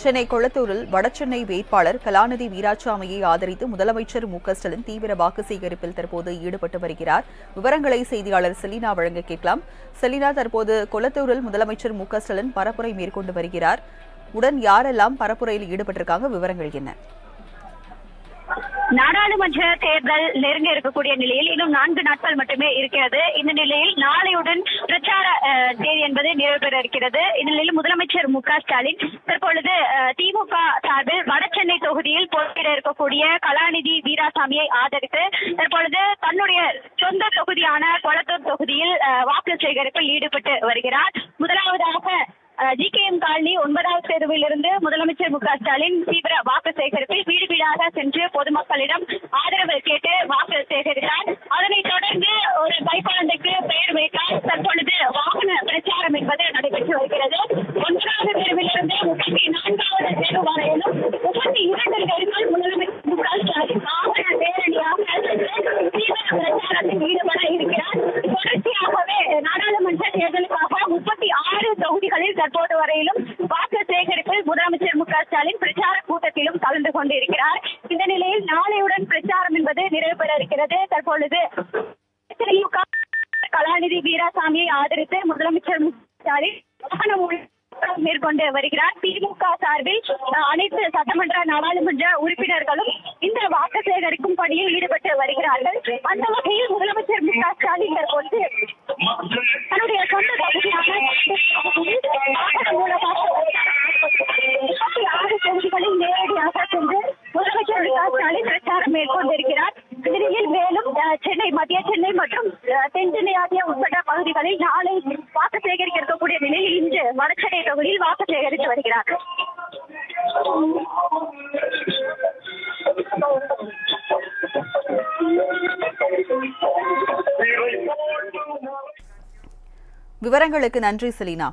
சென்னை கொளத்தூரில் வடசென்னை வேட்பாளர் கலாநிதி வீராசாமியை ஆதரித்து முதலமைச்சர் மு.க.ஸ்டாலின் தீவிர வாக்கு சேகரிப்பில் தற்போது ஈடுபட்டு வருகிறார். விவரங்களை செய்தியாளர் செலினா வழங்க கேட்கலாம். செலினா, தற்போது கொளத்தூரில் முதலமைச்சர் மு.க.ஸ்டாலின் பரப்புரை மேற்கொண்டு வருகிறார். உடன் யாரெல்லாம் பரப்புரையில் ஈடுபட்டிருக்காங்க? விவரங்கள் என்ன? நாடாளுமன்ற தேர்தல் நெருங்க இருக்கக்கூடிய நிலையில் இன்னும் 4 நாட்கள் மட்டுமே இருக்கிறது. இந்த நிலையில் நாளையுடன் பிரச்சார தேதி என்பது நிறைவு பெற இருக்கிறது. இந்த நிலையில் முதலமைச்சர் மு.க.ஸ்டாலின் தற்பொழுது திமுக சார்பில் வடசென்னை தொகுதியில் போட்டியிட இருக்கக்கூடிய கலாநிதி வீராசாமியை ஆதரித்து தற்பொழுது தன்னுடைய சொந்த தொகுதியான கொளத்தூர் தொகுதியில் வாக்கு சேகரிப்பில் ஈடுபட்டு வருகிறார். முதலாவதாக ஜிகேஎம் காலனி 9வது தெருவிலிருந்து முதலமைச்சர் மு.க.ஸ்டாலின் தீவிர வாக்கு சேகரிப்பில் வீடு வீடாக சென்று பொதுமக்களிடம் ஆதரவு கேட்டு வாக்கு சேகரித்தார். அதனைத் தொடர்ந்து ஒரு கைக்குழந்தைக்கு பெயர் வைத்தார். தற்பொழுது வாகன பிரச்சாரம் என்பது நடைபெற்று வருகிறது. 1வது தெருவிலிருந்து 34வது தெரு வரையிலும் 32 தெருக்கள் முதலமைச்சர் மு.க.ஸ்டாலின் வாகன பேரணியாக தீவிர பிரச்சாரத்தில் ஈடுபட இருக்கிறார். தொடர்ச்சியாகவே நாடாளுமன்ற தேர்தலுக்காக 36 தொகுதிகளில் தற்போது வரையிலும் வாக்கு சேகரிப்பில் முதலமைச்சர் மு.க.ஸ்டாலின் பிரச்சார கூட்டத்திலும் கலந்து கொண்டிருக்கிறார். இந்த நிலையில் நாளையுடன் பிரச்சாரம் என்பது நிறைவு பெற இருக்கிறது. தற்பொழுது கலாநிதி வீராசாமியை ஆதரித்து முதலமைச்சர் மு.க.ஸ்டாலின் மேற்கொண்டு வருகிறார். திமுக சார்பில் அனைத்து சட்டமன்ற நாடாளுமன்ற உறுப்பினர்களும் இந்த வாக்கு சேகரிக்கும் பணியில் ஈடுபட்டு வருகிறார்கள். அந்த வகையில் முதலமைச்சர் மு.க.ஸ்டாலின் தற்போது தன்னுடைய சொந்த தொகுதியான தொகுதிகளில் நேரடியாக சென்று முதலமைச்சர் மு.க.ஸ்டாலின் பிரச்சாரம் மேற்கொண்டிருக்கிறார். இந்நிலையில் மேலும் சென்னை, மத்திய சென்னை மற்றும் தென் சென்னை ஆகிய உட்பட்ட பகுதிகளில் நாளை வாக்கு சேகரிக்க இருக்கக்கூடிய நிலையில் இன்று வடசென்னை தொகுதியில் வாக்கு சேகரித்து வருகிறார். விவரங்களுக்கு நன்றி செலினா.